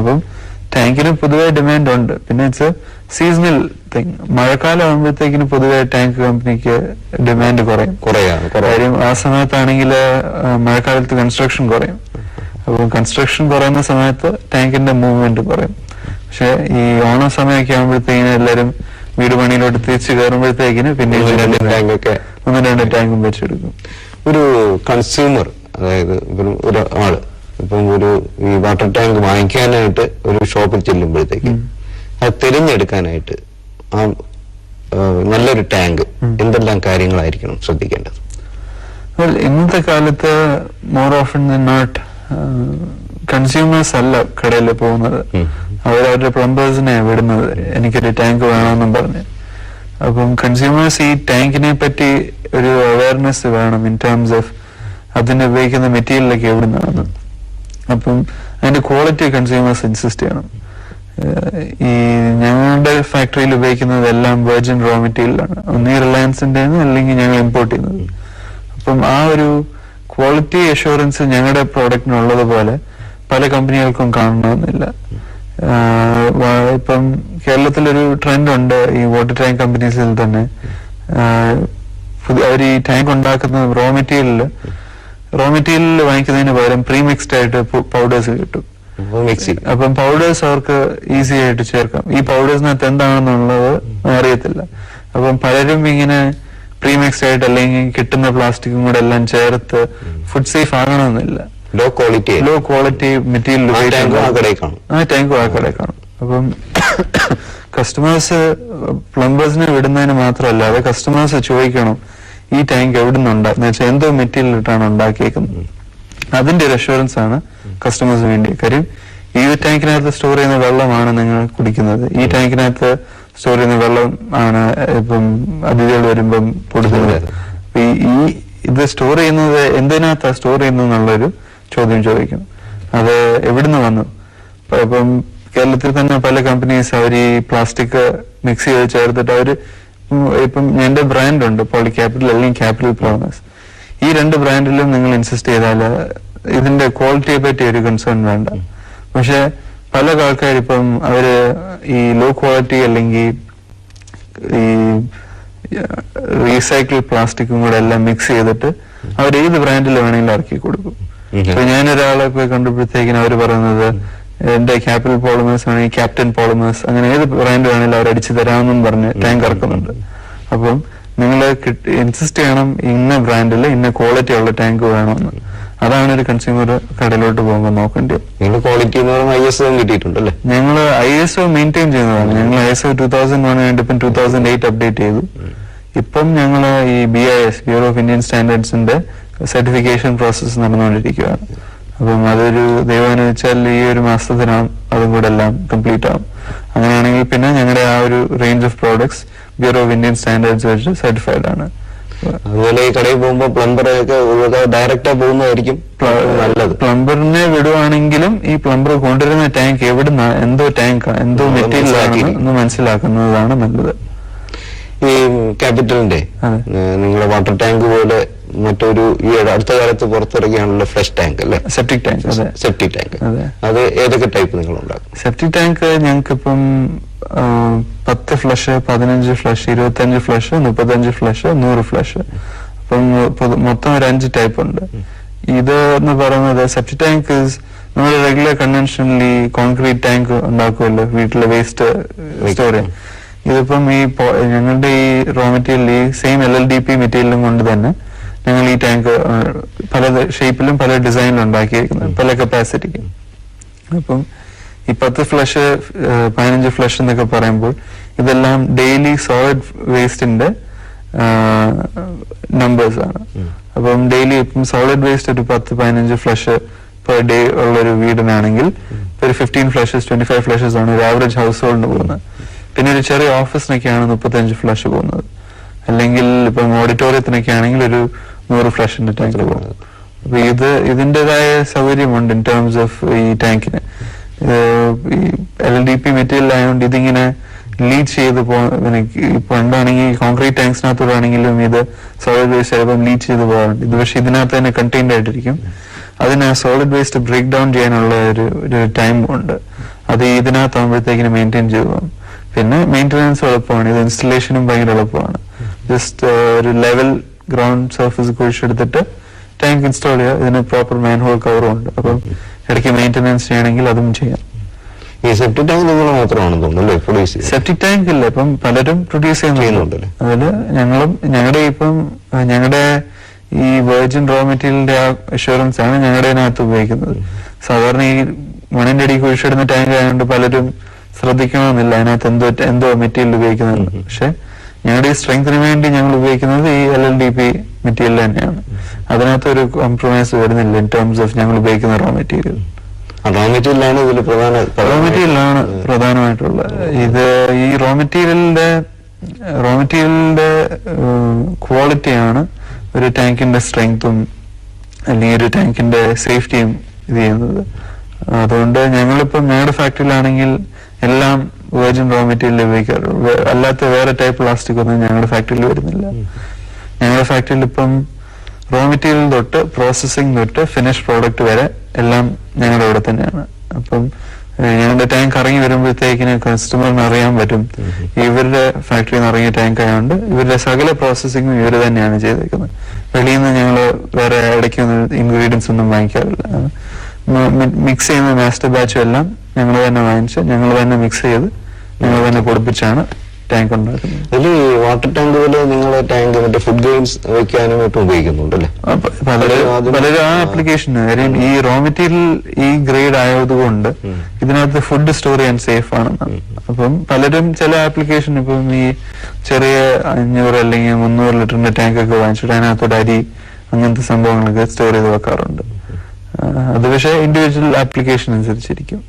അപ്പം ടാങ്കിന് പൊതുവെ ഡിമാൻഡ് ഉണ്ട്. പിന്നെ ഇറ്റ്സ് സീസണൽ തിങ്. മഴക്കാലം ആകുമ്പോഴത്തേക്കിന് പൊതുവെ ടാങ്ക് കമ്പനിക്ക് ഡിമാൻഡ് കുറയും. കാര്യം ആ സമയത്താണെങ്കിൽ മഴക്കാലത്ത് കൺസ്ട്രക്ഷൻ കുറയും. അപ്പം കൺസ്ട്രക്ഷൻ കുറയുന്ന സമയത്ത് ടാങ്കിന്റെ മൂവ്മെന്റ് കുറയും. പക്ഷെ ഈ ഓണം സമയമൊക്കെ ആകുമ്പോഴത്തേക്കിന് എല്ലാവരും വീട് പണിയിലോട്ട് തിരിച്ചു കയറുമ്പോഴത്തേക്കിന് പിന്നെ ഒന്ന് രണ്ട് ടാങ്കും വെച്ചെടുക്കും. ഒരു കൺസ്യൂമർ, അതായത് ഒരാള് ഇപ്പം ഈ വാട്ടർ ടാങ്ക് വാങ്ങിക്കാനായിട്ട് ഒരു ഷോപ്പിൽ ചെല്ലുമ്പോഴത്തേക്ക് അത് തിരഞ്ഞെടുക്കാനായിട്ട് ആ നല്ലൊരു ടാങ്ക് എന്തെല്ലാം കാര്യങ്ങളായിരിക്കണം ശ്രദ്ധിക്കേണ്ടത്? ഇന്നത്തെ കാലത്ത് more often than not consumers അല്ല കടയിൽ പോകുന്നത്, അവരവരുടെ പ്ലംബേഴ്സിനെ വിടുന്നത് എനിക്കൊരു ടാങ്ക് വേണമെന്നും പറഞ്ഞ്. അപ്പം കൺസ്യൂമേഴ്സ് ഈ ടാങ്കിനെ പറ്റി ഒരു അവയർനെസ് വേണം ഇൻ ടേംസ് ഓഫ് അതിന് ഉപയോഗിക്കുന്ന മെറ്റീരിയലൊക്കെ എവിടുന്നാണ്. അപ്പം അതിന്റെ ക്വാളിറ്റി കൺസ്യൂമേഴ്സ് ഇൻസിസ്റ്റ് ചെയ്യണം. ഈ ഞങ്ങളുടെ ഫാക്ടറിയിൽ ഉപയോഗിക്കുന്നത് എല്ലാം വെർജിൻ റോ മെറ്റീരിയലാണ്, ഒന്നീ റിലയൻസിന്റെ അല്ലെങ്കിൽ ഞങ്ങൾ ഇമ്പോർട്ട് ചെയ്യുന്നത്. അപ്പം ആ ഒരു ക്വാളിറ്റി അഷ്യൂറൻസ് ഞങ്ങളുടെ പ്രോഡക്റ്റിനുള്ളതുപോലെ പല കമ്പനികൾക്കും കാണണമെന്നില്ല. ഇപ്പം കേരളത്തിലൊരു ട്രെൻഡ് ഉണ്ട് ഈ വാട്ടർ ടാങ്ക് കമ്പനീസിൽ തന്നെ. അവർ ഈ ടാങ്ക് ഉണ്ടാക്കുന്ന റോ മെറ്റീരിയൽ വാങ്ങിക്കുന്നതിന് പകരം പ്രീമിക്സ്ഡ് ആയിട്ട് പൗഡേഴ്സ് കിട്ടും. അപ്പം പൗഡേഴ്സ് അവർക്ക് ഈസി ആയിട്ട് ചേർക്കാം. ഈ പൗഡേഴ്സിനകത്ത് എന്താണെന്നുള്ളത് അറിയത്തില്ല. അപ്പം പലരും ഇങ്ങനെ പ്രീമിക്സ്ഡ് ആയിട്ട് അല്ലെങ്കിൽ കിട്ടുന്ന പ്ലാസ്റ്റിക്കും കൂടെ എല്ലാം ചേർത്ത് ഫുഡ് സേഫ് ആകണമെന്നില്ല. ലോ ക്വാളിറ്റി മെറ്റീരിയൽ ആ ടാങ്കും ആ കടയിൽ കാണും. അപ്പം കസ്റ്റമേഴ്സ് പ്ലംബേഴ്സിനെ വിടുന്നതിന് മാത്രമല്ല, കസ്റ്റമേഴ്സ് ചോദിക്കണം ഈ ടാങ്ക് എവിടുന്നുണ്ട് എന്ന് വെച്ചാൽ എന്തോ മെറ്റീരിയൽ ഇട്ടാണ് ഉണ്ടാക്കിയേക്കുന്നത്. അതിന്റെ ഒരു അഷ്വറൻസ് ആണ് കസ്റ്റമേഴ്സിന് വേണ്ടി. കാര്യം ഈ ടാങ്കിനകത്ത് സ്റ്റോർ ചെയ്യുന്ന വെള്ളമാണ് നിങ്ങൾ കുടിക്കുന്നത്, ഈ ടാങ്കിനകത്ത് സ്റ്റോർ ചെയ്യുന്ന വെള്ളം ആണ് ഇപ്പം അതിഥികൾ വരുമ്പം കൊടുക്കുന്നത്. ഈ ഇത് സ്റ്റോർ ചെയ്യുന്നത് എന്തിനകത്താ സ്റ്റോർ ചെയ്യുന്നത് എന്നുള്ളൊരു ചോദ്യം ചോദിക്കണം. അത് എവിടുന്ന് വന്നു? ഇപ്പം കേരളത്തിൽ തന്നെ പല കമ്പനീസ് അവർ ഈ പ്ലാസ്റ്റിക് മിക്സ് ചെയ്ത് ചേർത്തിട്ട് അവര് ഇപ്പം എന്റെ ബ്രാൻഡ് ഉണ്ട് പോളി ക്യാപിറ്റൽ അല്ലെങ്കിൽ ക്യാപിറ്റൽ പ്രോമിസ്. ഈ രണ്ട് ബ്രാൻഡിലും നിങ്ങൾ ഇൻസിസ്റ്റ് ചെയ്താൽ ഇതിന്റെ ക്വാളിറ്റിയെ പറ്റി ഒരു കൺസേൺ വേണ്ട. പക്ഷെ പല ആൾക്കാരിപ്പം അവര് ഈ ലോ ക്വാളിറ്റി അല്ലെങ്കിൽ ഈ റീസൈക്കിൾ പ്ലാസ്റ്റിക്കും കൂടെ എല്ലാം മിക്സ് ചെയ്തിട്ട് അവർ ഏത് ബ്രാൻഡിൽ വേണമെങ്കിലും ഇറക്കി കൊടുക്കും. അപ്പൊ ഞാനൊരാളെ പോയി കണ്ടപ്പോഴത്തേക്കിനും അവർ പറയുന്നത് എന്റെ ക്യാപിറ്റൽ പോളിമേഴ്സ് ആണെങ്കിൽ ക്യാപ്റ്റൻ പോളിമേഴ്സ്, അങ്ങനെ ഏത് ബ്രാൻഡ് വേണമെങ്കിലും അവർ അടിച്ചു തരാമെന്നും പറഞ്ഞ് ടാങ്ക് ഇറക്കുന്നുണ്ട്. അപ്പം നിങ്ങൾ ഇൻസിസ്റ്റ് ചെയ്യണം ഇന്ന ബ്രാൻഡിൽ ഇന്ന ക്വാളിറ്റി ഉള്ള ടാങ്ക് വേണമെന്ന്. അതാണ് ഒരു കൺസ്യൂമർ കടയിലോട്ട് പോകുമ്പോൾ നോക്കേണ്ടത്. Quality ISO കിട്ടിയിട്ടുണ്ടല്ലേ? ഞങ്ങൾ ISO മെയിൻറ്റെയിൻ ചെയ്യുന്നതാണ്. ഞങ്ങൾ ISO 2001 കഴിഞ്ഞിട്ട് ഇപ്പം 2008 അപ്ഡേറ്റ് ചെയ്തു. ഇപ്പം ഞങ്ങൾ ഈ BIS ബ്യൂറോ ഓഫ് ഇന്ത്യൻ സ്റ്റാൻഡേർഡ്സിന്റെ സർട്ടിഫിക്കേഷൻ പ്രോസസ്സ് നടന്നുകൊണ്ടിരിക്കുകയാണ്. അപ്പം അതൊരു ദൈവം വെച്ചാൽ ഈ ഒരു മാസത്തിനാവും അതും കൂടെ എല്ലാം കംപ്ലീറ്റ് ആവും. അങ്ങനെയാണെങ്കിൽ പിന്നെ ഞങ്ങളുടെ ആ ഒരു range of products bureau of Indian standards വെച്ച് സർട്ടിഫൈഡ് ആണ്. അതുപോലെ ഈ കടയിൽ പോകുമ്പോൾ പ്ലംബറൊക്കെ ഡയറക്റ്റാ പോകുന്നതായിരിക്കും നല്ലത്. പ്ലംബറിനെ വിടുവാണെങ്കിലും ഈ പ്ലംബർ കൊണ്ടുവരുന്ന ടാങ്ക് എവിടുന്ന എന്തോ ടാങ്ക് എന്തോ മെറ്റീരിയൽ ആണെന്ന് മനസ്സിലാക്കുന്നതാണ് നല്ലത്. ഈ ക്യാപിറ്റലിന്റെ നിങ്ങളുടെ വാട്ടർ ടാങ്ക് പോലെ മറ്റൊരു ഈ അടുത്ത കാലത്ത് പുറത്തിറങ്ങിയാണല്ലോ ഫ്ലഷ് ടാങ്ക് അല്ലെ? Septic tank. സെപ്റ്റിക് ടാങ്ക് അത് ഏതൊക്കെ ടൈപ്പ് നിങ്ങൾ ഉണ്ടാക്കും? സെപ്റ്റിക് ടാങ്ക് ഞങ്ങൾക്കിപ്പം 10 flush, 15 flush, 25 flush, 35 flush, 100 flush. അപ്പം മൊത്തം ഒരു 5 ടൈപ്പ് ഉണ്ട്. ഇത് എന്ന് പറയുന്നത് സെപ്റ്റിക് ടാങ്ക് നമ്മൾ റെഗുലർ കൺവെൻഷനലി കോൺക്രീറ്റ് ടാങ്ക് ഉണ്ടാക്കുമല്ലോ വീട്ടിലെ വേസ്റ്റ് സ്റ്റോർ ചെയ്യാൻ. ഇതിപ്പം ഈ ഞങ്ങളുടെ ഈ റോ മെറ്റീരിയൽ ഈ സെയിം LLDP മെറ്റീരിയലും കൊണ്ട് തന്നെ ഞങ്ങൾ ഈ ടാങ്ക് പല ഷേപ്പിലും പല ഡിസൈനിലും ഉണ്ടാക്കിയിരിക്കുന്നത്, പല കപ്പാസിറ്റിക്ക്. അപ്പം ഈ 10 ഫ്ലഷ് 15 ഫ്ലഷ് എന്നൊക്കെ പറയുമ്പോൾ ഇതെല്ലാം ഡെയിലി സോളിഡ് വേസ്റ്റിന്റെ നമ്പേഴ്സ് ആണ്. അപ്പം ഡെയിലി ഇപ്പം സോളിഡ് വേസ്റ്റ് ഒരു 10-15 ഫ്ലഷ് പെർ ഡേ ഉള്ളൊരു വീടിനാണെങ്കിൽ ഒരു 15 ഫ്ലഷസ് 25 ഫ്ലഷസ് ആണ് ഒരു ആവറേജ് ഹൗസ് ഹോൾഡിന് പോകുന്നത്. പിന്നെ ഒരു ചെറിയ ഓഫീസിനൊക്കെയാണ് 35 ഫ്ലഷ് പോകുന്നത്. അല്ലെങ്കിൽ ഇപ്പം ഓഡിറ്റോറിയത്തിനൊക്കെ ആണെങ്കിൽ ഒരു 100 ഫ്ലഷിന്റെ ടാങ്ക് പോകുന്നത്. അപ്പൊ ഇതിൻ്റെതായ സൗകര്യമുണ്ട് ഇൻ ടേംസ് ഓഫ് ഈ ടാങ്കിന്. ഈ LLDP മെറ്റീരിയൽ ആയതുകൊണ്ട് ഇതിങ്ങനെ ലീഡ് ചെയ്ത് പണ്ടാണെങ്കിൽ കോൺക്രീറ്റ് ടാങ്ക്സിനകത്തൂടാണെങ്കിലും ഇത് സോളിഡ് വേസ്റ്റ് ചിലപ്പം ലീഡ് ചെയ്ത് പോകാറുണ്ട്. ഇത് പക്ഷെ ഇതിനകത്ത് തന്നെ കണ്ടെയ്ൻഡ് ആയിട്ടിരിക്കും. അതിന് സോളിഡ് വേസ്റ്റ് ബ്രേക്ക് ഡൗൺ ചെയ്യാനുള്ള ഒരു ടൈം ഉണ്ട്. അത് ഇതിനകത്താകുമ്പോഴത്തേക്കിന് മെയിൻറ്റെയിൻ ചെയ്തു പോകും. പിന്നെ മെയിൻ്റെനൻസ് എളുപ്പമാണ്, ഇത് ഇൻസ്റ്റലേഷനും ഭയങ്കര എളുപ്പമാണ്. ജസ്റ്റ് ഒരു ലെവൽ ഗ്രൗണ്ട് സർഫസ് കുഴിച്ചെടുത്തിട്ട് ടാങ്ക് ഇൻസ്റ്റാൾ ചെയ്യുക. ഇതിന് പ്രോപ്പർ മാൻഹോൾ കവറും ഉണ്ട്. അപ്പം ഇടയ്ക്ക് മെയിൻ്റെനൻസ് ചെയ്യണമെങ്കിൽ അതും ചെയ്യാം. ഈ സെപ്റ്റിക് ടാങ്ക് നിങ്ങൾ മാത്രമാണ് തോന്നുന്നല്ലേ പ്രൊഡ്യൂസ് ചെയ്യുന്നത്? സെപ്റ്റിക് ടാങ്ക് ഇല്ല, ഇപ്പം പലരും പ്രൊഡ്യൂസ് ചെയ്യുന്നുണ്ടല്ലേ. അതില് ഞങ്ങളുടെ ഈ വെർജിൻ റോ മെറ്റീരിയലിന്റെ ആ അഷുറൻസ് ആണ് ഞങ്ങളുടെ അതിനകത്ത് ഉപയോഗിക്കുന്നത്. സാധാരണ ഈ മണ്ണിന്റെ അടി കുഴിച്ചിടുന്ന ടാങ്ക് ആയതുകൊണ്ട് പലരും ശ്രദ്ധിക്കണമെന്നില്ല അതിനകത്ത് എന്തോ മെറ്റീരിയൽ ഉപയോഗിക്കുന്നുണ്ട്. പക്ഷെ ഞങ്ങളുടെ ഈ സ്ട്രെങ്തിന് വേണ്ടി ഞങ്ങൾ ഉപയോഗിക്കുന്നത് ഈ LLDP മെറ്റീരിയൽ തന്നെയാണ്. അതിനകത്ത് ഒരു കോംപ്രമൈസ് വരുന്നില്ല ഇൻ ടേംസ് ഓഫ് ഞങ്ങൾ ഉപയോഗിക്കുന്ന റോ മെറ്റീരിയൽ. റോ മെറ്റീരിയലാണ് ഇതിൽ റോ മെറ്റീരിയലാണ് പ്രധാനമായിട്ടുള്ളത്. ഇത് ഈ റോ മെറ്റീരിയലിന്റെ ക്വാളിറ്റിയാണ് ഒരു ടാങ്കിന്റെ സ്ട്രെങ്തും അല്ലെങ്കിൽ ഒരു ടാങ്കിന്റെ സേഫ്റ്റിയും ഇത് ചെയ്യുന്നത്. അതുകൊണ്ട് ഞങ്ങളിപ്പം ഞങ്ങളുടെ ഫാക്ടറിയിലാണെങ്കിൽ എല്ലാം വെർജിൻ റോ മെറ്റീരിയൽ ഉപയോഗിക്കാറുള്ളൂ. അല്ലാത്ത വേറെ ടൈപ്പ് പ്ലാസ്റ്റിക് ഒന്നും ഞങ്ങളുടെ ഫാക്ടറിയിൽ വരുന്നില്ല. ഞങ്ങളുടെ ഫാക്ടറിയിൽ ഇപ്പം റോ മെറ്റീരിയൽ തൊട്ട് പ്രോസസ്സിംഗ് തൊട്ട് ഫിനിഷ് പ്രോഡക്റ്റ് വരെ എല്ലാം ഞങ്ങളുടെ ഇവിടെ തന്നെയാണ്. അപ്പം ഞങ്ങളുടെ ടാങ്ക് ഇറങ്ങി വരുമ്പോഴത്തേക്കിന് കസ്റ്റമറിന് അറിയാൻ പറ്റും ഇവരുടെ ഫാക്ടറിയിൽ നിന്ന് ഇറങ്ങിയ ടാങ്ക് ആയതുകൊണ്ട് ഇവരുടെ സകല പ്രോസസ്സിങ്ങും ഇവർ തന്നെയാണ് ചെയ്തേക്കുന്നത്. വെളിയിൽ നിന്ന് ഞങ്ങൾ വേറെ ഇടയ്ക്ക് ഇൻഗ്രീഡിയൻസ് ഒന്നും വാങ്ങിക്കാറില്ല. മിക്സ് ചെയ്യുന്ന മാസ്റ്റർ ബാച്ചും എല്ലാം ഞങ്ങൾ തന്നെ വാങ്ങിച്ച് ഞങ്ങൾ തന്നെ മിക്സ് ചെയ്ത് ഞങ്ങൾ തന്നെ പൊടിപ്പിച്ചാണ് ടാങ്ക് ഉണ്ടാക്കുന്നത്. ഇതിൽ വാട്ടർ ടാങ്ക് പോലെ നിങ്ങളെ ടാങ്ക് മറ്റേ ഫുഡ് ഗ്രെയിൻസ് വയ്ക്കാനും മറ്റും ഉപയോഗിക്കുന്നുണ്ടല്ലേ? പലരും ആ ആപ്ലിക്കേഷൻ കാര്യം ഈ റോ മെറ്റീരിയൽ ഈ ഗ്രേഡ് ആയതുകൊണ്ട് ഇതിനകത്ത് ഫുഡ് സ്റ്റോർ ചെയ്യാൻ സേഫ് ആണെന്നാണ്. അപ്പം പലരും ചില ആപ്ലിക്കേഷൻ ഇപ്പം ഈ ചെറിയ 500 അല്ലെങ്കിൽ 300 ലിറ്ററിന്റെ ടാങ്ക് ഒക്കെ വാങ്ങിച്ചിട്ട് അതിനകത്തോട്ട് അരി അങ്ങനത്തെ സംഭവങ്ങളൊക്കെ സ്റ്റോർ ചെയ്ത് വെക്കാറുണ്ട്. അത് പക്ഷേ ഇൻഡിവിജ്വൽ ആപ്ലിക്കേഷൻ അനുസരിച്ചിരിക്കും.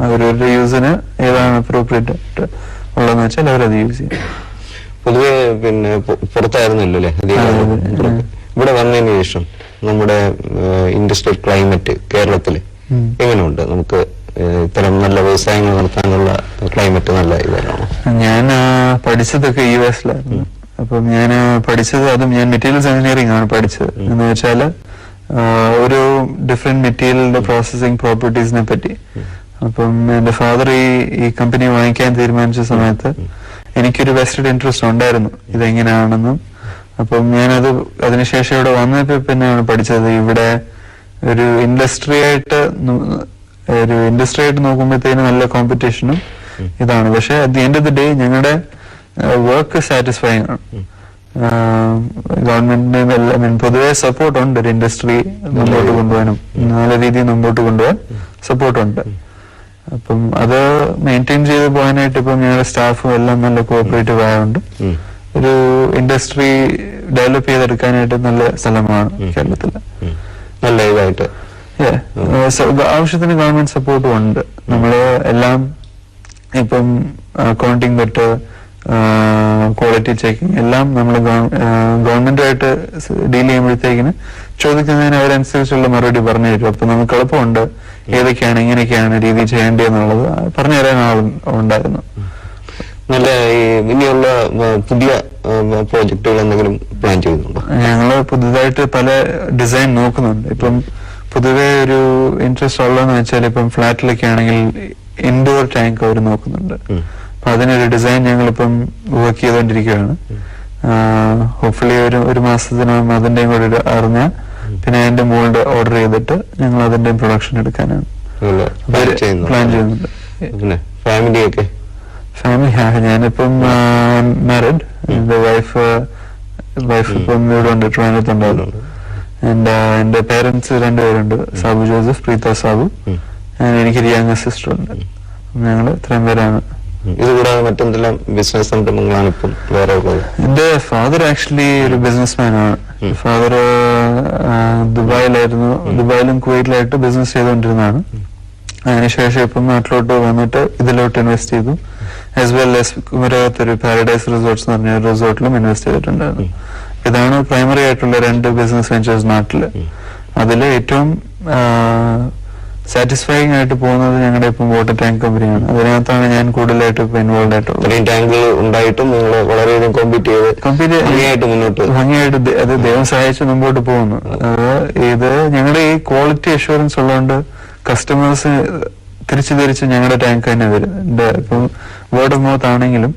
അവരവരുടെ യൂസിന് ഏതാണ് അപ്രോപ്രിയേറ്റ് ആയിട്ട് ഉള്ളതെന്ന് വെച്ചാൽ അവരത് യൂസ് ചെയ്യും. പൊതുവെ പിന്നെ പുറത്തായിരുന്നല്ലോ അല്ലെ ഇവിടെ വന്നതിന് ശേഷം നമ്മുടെ ഇൻഡസ്ട്രിയൽ ക്ലൈമറ്റ് കേരളത്തില് എങ്ങനെയുണ്ട്? നമുക്ക് ഇത്തരം നല്ല വ്യവസായങ്ങൾ നടത്താനുള്ള ക്ലൈമറ്റ് നല്ല ഇതാണോ? ഞാൻ പഠിച്ചതൊക്കെ US-ലായിരുന്നു. അപ്പം ഞാൻ പഠിച്ചത് ഞാൻ മെറ്റീരിയൽസ് എഞ്ചിനീയറിംഗ് ആണ് പഠിച്ചത്. എന്ന് വെച്ചാല് ഒരു ഡിഫറെന്റ് മെറ്റീരിയലിന്റെ പ്രോസസ്സിംഗ് പ്രോപ്പർട്ടീസിനെ പറ്റി. അപ്പം എന്റെ ഫാദർ ഈ കമ്പനി വാങ്ങിക്കാൻ തീരുമാനിച്ച സമയത്ത് എനിക്കൊരു വെസ്റ്റഡ് ഇൻട്രസ്റ്റ് ഉണ്ടായിരുന്നു ഇതെങ്ങനെയാണെന്നും. അപ്പം ഞാനത് അതിനുശേഷം ഇവിടെ വന്നപ്പോ പിന്നെയാണ് പഠിച്ചത്. ഇവിടെ ഒരു ഇൻഡസ്ട്രി ആയിട്ട് നോക്കുമ്പോഴത്തേന് നല്ല കോമ്പറ്റീഷനും ഇതാണ്. പക്ഷെ at the end of the day ഞങ്ങളുടെ വർക്ക് സാറ്റിസ്ഫൈങ് ആണ്. ഗവൺമെന്റിന് പൊതുവെ സപ്പോർട്ട് ഉണ്ട് ഒരു ഇൻഡസ്ട്രി മുമ്പോട്ട് കൊണ്ടുപോകാനും നല്ല രീതിയിൽ മുമ്പോട്ട് കൊണ്ടുപോകാൻ സപ്പോർട്ടുണ്ട്. അപ്പം അത് മെയിൻറ്റെയിൻ ചെയ്ത് പോകാനായിട്ട് ഇപ്പം ഞങ്ങളുടെ സ്റ്റാഫും എല്ലാം നല്ല കോഓപ്പറേറ്റീവ് ആയതുകൊണ്ട് ഒരു ഇൻഡസ്ട്രി ഡെവലപ്പ് ചെയ്തെടുക്കാനായിട്ട് നല്ല സ്ഥലമാണ് കേരളത്തില്. നല്ല ഇതായിട്ട് ആവശ്യത്തിന് ഗവൺമെന്റ് സപ്പോർട്ടും ഉണ്ട്. നമ്മള് എല്ലാം ഇപ്പം അക്കൗണ്ടിങ് തൊട്ട് ക്വാളിറ്റി ചെക്കിങ് എല്ലാം നമ്മൾ ഗവൺമെന്റുമായിട്ട് ഡീൽ ചെയ്യുമ്പോഴത്തേക്കിന് ചോദിക്കുന്നതിന് അവരനുസരിച്ചുള്ള മറുപടി പറഞ്ഞു തരും. അപ്പൊ നമുക്ക് എളുപ്പമുണ്ട് ഏതൊക്കെയാണ് എങ്ങനെയൊക്കെയാണ് രീതി ചെയ്യേണ്ടതെന്നുള്ളത് പറഞ്ഞു തരാൻ ആളുണ്ടായിരുന്നു. നല്ല ഇനിയുള്ള പുതിയ പ്രോജക്റ്റുകൾ എന്തെങ്കിലും പ്ലാൻ ചെയ്യുന്നുണ്ടോ? ഞങ്ങള് പുതുതായിട്ട് പല ഡിസൈൻ നോക്കുന്നുണ്ട്. ഇപ്പം പൊതുവെ ഒരു ഇൻട്രസ്റ്റ് ഉള്ളതെന്ന് വെച്ചാൽ ഇപ്പം ഫ്ലാറ്റിലൊക്കെ ആണെങ്കിൽ ഇൻഡോർ ടാങ്ക് അവർ നോക്കുന്നുണ്ട്. അപ്പൊ അതിനൊരു ഡിസൈൻ ഞങ്ങളിപ്പം വർക്ക് ചെയ്തുകൊണ്ടിരിക്കുകയാണ്. ഹോപ്പ്ഫുള്ളി ഒരു മാസത്തിനകം അതിന്റെയും കൂടെ അറിഞ്ഞാൽ പിന്നെ അതിന്റെ മോൾഡ് ഓർഡർ ചെയ്തിട്ട് ഞങ്ങൾ അതിന്റെ പ്രൊഡക്ഷൻ എടുക്കാനാണ് പ്ലാൻ ചെയ്യുന്നുണ്ട്. ഫാമിലി ഞാനിപ്പം മാരിഡ്. എന്റെ വൈഫ് ഇപ്പം ഇവിടെ ഉണ്ട്, ട്രിവാൻഡ്രത്തുണ്ടായിരുന്നു. എന്റെ പേരൻസ് 2 പേരുണ്ട്, സാബു ജോസഫ്, പ്രീത സാബു. എനിക്കൊരു യങ് സിസ്റ്റർ ഉണ്ട്. ഞങ്ങൾ ഇത്രയും പേരാണ്. ഇത് കൂടാതെ മറ്റെന്തെല്ലാം ബിസിനസ് സംരംഭങ്ങളാണ് ഇപ്പം വേറെ ഉള്ളത്? എന്റെ ഫാദർ ആക്ച്വലി ഒരു ബിസിനസ്മാൻ ആണ്. ഫാദർ ദുബായിലും കുവൈറ്റിലായിട്ട് ബിസിനസ് ചെയ്തുകൊണ്ടിരുന്നതാണ്. അതിനുശേഷം ഇപ്പം നാട്ടിലോട്ട് വന്നിട്ട് ഇതിലോട്ട് ഇൻവെസ്റ്റ് ചെയ്തു. ആസ് വെൽ ആസ് കുമരകത്തൊരു പാരഡൈസ് റിസോർട്ട്സ് എന്ന് പറഞ്ഞ റിസോർട്ടിലും ഇൻവെസ്റ്റ് ചെയ്തിട്ടുണ്ടായിരുന്നു. ഇതാണ് പ്രൈമറി ആയിട്ടുള്ള 2 ബിസിനസ് വെഞ്ചേഴ്സ് നാട്ടില്. അതിൽ ഏറ്റവും സാറ്റിസ്ഫൈങ് ആയിട്ട് പോകുന്നത് ഞങ്ങളുടെ ഇപ്പം വാട്ടർ ടാങ്ക് കമ്പനിയാണ്. അതിനകത്താണ് ഞാൻ കൂടുതലായിട്ട് ഇപ്പൊ ഇൻവോൾവ് ആയിട്ടുള്ളത്. ഇത്രയും ടാങ്കുകൾ ഉണ്ടായിട്ടും നിങ്ങൾ വളരെയധികം ഭംഗിയായിട്ട് മുന്നോട്ട് ഭംഗിയായിട്ട് അത് ദൈവം സഹായിച്ച് മുമ്പോട്ട് പോകുന്നു. ഇത് ഞങ്ങളുടെ ഈ ക്വാളിറ്റി അഷുറൻസ് ഉള്ളതുകൊണ്ട് കസ്റ്റമേഴ്സ് തിരിച്ച് ഞങ്ങളുടെ ടാങ്ക് തന്നെ വരും. ഇപ്പം വേർഡ് ഓഫ് മൗത്ത് ആണെങ്കിലും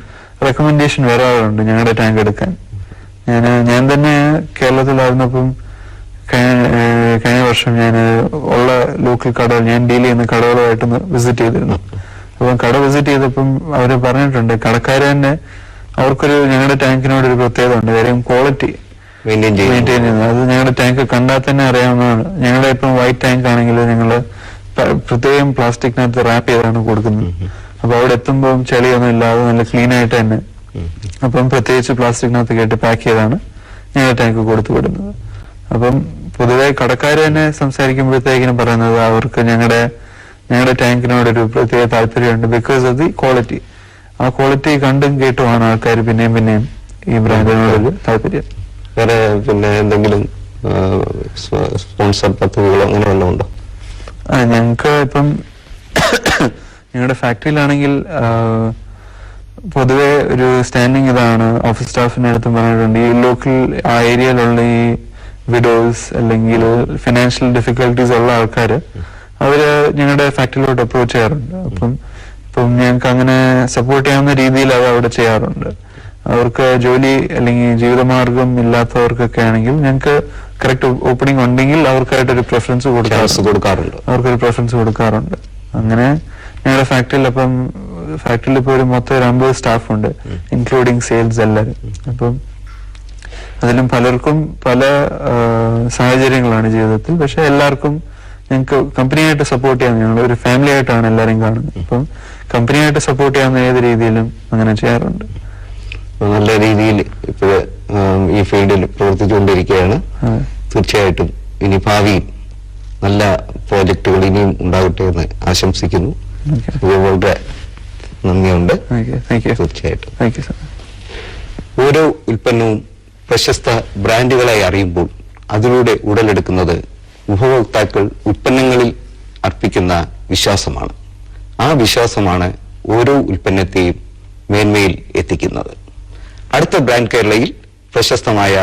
റെക്കമെൻഡേഷൻ വരാറുണ്ട് ഞങ്ങളുടെ ടാങ്ക് എടുക്കാൻ. ഞാൻ തന്നെ കേരളത്തിലായിരുന്നപ്പം കഴിഞ്ഞ വർഷം ഞാൻ ഉള്ള ലോക്കൽ കടകൾ, ഞാൻ ഡീൽ ചെയ്യുന്ന കടകളുമായിട്ടൊന്ന് വിസിറ്റ് ചെയ്തിരുന്നു. അപ്പം കട വിസിറ്റ് ചെയ്തപ്പം അവർ പറഞ്ഞിട്ടുണ്ട്, കടക്കാർ തന്നെ അവർക്കൊരു ഞങ്ങളുടെ ടാങ്കിനോട് ഒരു പ്രത്യേകത ഉണ്ട്, കാര്യം ക്വാളിറ്റി മെയിൻറ്റെയിൻ ചെയ്യുന്നത്. അത് ഞങ്ങളുടെ ടാങ്ക് കണ്ടാൽ തന്നെ അറിയാവുന്നതാണ്. ഞങ്ങളുടെ ഇപ്പം വൈറ്റ് ടാങ്ക് ആണെങ്കിൽ ഞങ്ങൾ പ്രത്യേകം പ്ലാസ്റ്റിക്കിനകത്ത് റാപ്പ് ചെയ്താണ് കൊടുക്കുന്നത്. അപ്പൊ അവിടെ എത്തുമ്പോൾ ചെളിയൊന്നും ഇല്ലാതെ നല്ല ക്ലീൻ ആയിട്ട് തന്നെ, അപ്പം പ്രത്യേകിച്ച് പ്ലാസ്റ്റിക്കിനകത്ത് കേട്ട് പാക്ക് ചെയ്താണ് ഞങ്ങളുടെ ടാങ്ക് കൊടുത്തു വിടുന്നത്. അപ്പം പൊതുവെ കടക്കാർ തന്നെ സംസാരിക്കുമ്പോഴത്തേക്കിനും പറയുന്നത് അവർക്ക് ഞങ്ങളുടെ ടാങ്കിനോടൊരു പ്രത്യേക താല്പര്യമുണ്ട്, ബിക്കോസ് ഓഫ് ദി ക്വാളിറ്റി. ആ ക്വാളിറ്റി കണ്ടും കേട്ടുമാണ് ആൾക്കാർ പിന്നെയും ഈ ബ്രാൻഡിനോടൊരു താല്പര്യം. വേറെ പിന്നെ എന്തെങ്കിലും സ്പോൺസർ പദ്ധതികളോ അങ്ങനെ വല്ലതും ഉണ്ടോ? ഞങ്ങൾക്ക് ഇപ്പം ഞങ്ങളുടെ ഫാക്ടറിയിലാണെങ്കിൽ പൊതുവെ ഒരു സ്റ്റാൻഡിങ് ഇതാണ്, ഓഫീസ് സ്റ്റാഫിന്റെ അടുത്തും പറഞ്ഞിട്ടുണ്ട്, ഈ ലോക്കൽ ആ ഏരിയയിലുള്ള ഈ വിഡോസ് അല്ലെങ്കിൽ ഫിനാൻഷ്യൽ ഡിഫിക്കൽട്ടീസ് ഉള്ള ആൾക്കാർ അവര് ഞങ്ങളുടെ ഫാക്ടറിയിലോട്ട് അപ്രോച്ച് ചെയ്യാറുണ്ട്. ഇപ്പം ഞങ്ങൾക്ക് അങ്ങനെ സപ്പോർട്ട് ചെയ്യാവുന്ന രീതിയിൽ അത് അവിടെ ചെയ്യാറുണ്ട്. അവർക്ക് ജോലി അല്ലെങ്കിൽ ജീവിതമാർഗം ഇല്ലാത്തവർക്കൊക്കെ ആണെങ്കിൽ ഞങ്ങൾക്ക് കറക്റ്റ് ഓപ്പണിംഗ് ഉണ്ടെങ്കിൽ അവർക്കായിട്ടൊരു പ്രിഫറൻസ് കൊടുക്കാറുണ്ട്. അവർക്കൊരു പ്രിഫറൻസ് കൊടുക്കാറുണ്ട്. അങ്ങനെ ഞങ്ങളുടെ ഫാക്ടറിയിൽ ഇപ്പോൾ മൊത്തം 50 സ്റ്റാഫ് ഉണ്ട്, ഇൻക്ലൂഡിങ് സെയിൽസ് എല്ലാവരും. അപ്പം അതിലും പലർക്കും പല സാഹചര്യങ്ങളാണ് ജീവിതത്തിൽ. പക്ഷെ എല്ലാവർക്കും ഞങ്ങൾക്ക് കമ്പനിയായിട്ട് സപ്പോർട്ട് ചെയ്യാൻ, ഞങ്ങൾ ഒരു ഫാമിലി ആയിട്ടാണ് എല്ലാവരെയും കാണുന്നത്. അപ്പം കമ്പനിയായിട്ട് സപ്പോർട്ട് ചെയ്യാവുന്ന ഏത് രീതിയിലും അങ്ങനെ ചെയ്യാറുണ്ട്. നല്ല രീതിയിൽ ഇപ്പോഴ് ഈ ഫീൽഡിൽ പ്രവർത്തിച്ചുകൊണ്ടിരിക്കുകയാണ്. തീർച്ചയായിട്ടും ഇനി ഭാവിയിൽ നല്ല പ്രോജക്റ്റുകൾ ഇനിയും ഉണ്ടാകട്ടെ എന്ന് ആശംസിക്കുന്നു. വളരെ നന്ദിയുണ്ട്. തീർച്ചയായിട്ടും ഓരോ ഉൽപ്പന്നവും പ്രശസ്ത ബ്രാൻഡുകളായി അറിയുമ്പോൾ അതിലൂടെ ഉടലെടുക്കുന്നത് ഉപഭോക്താക്കൾ ഉൽപ്പന്നങ്ങളിൽ അർപ്പിക്കുന്ന വിശ്വാസമാണ്. ആ വിശ്വാസമാണ് ഓരോ ഉൽപ്പന്നത്തെയും മേന്മയിൽ എത്തിക്കുന്നത്. അടുത്ത ബ്രാൻഡ് കേരളയിൽ പ്രശസ്തമായ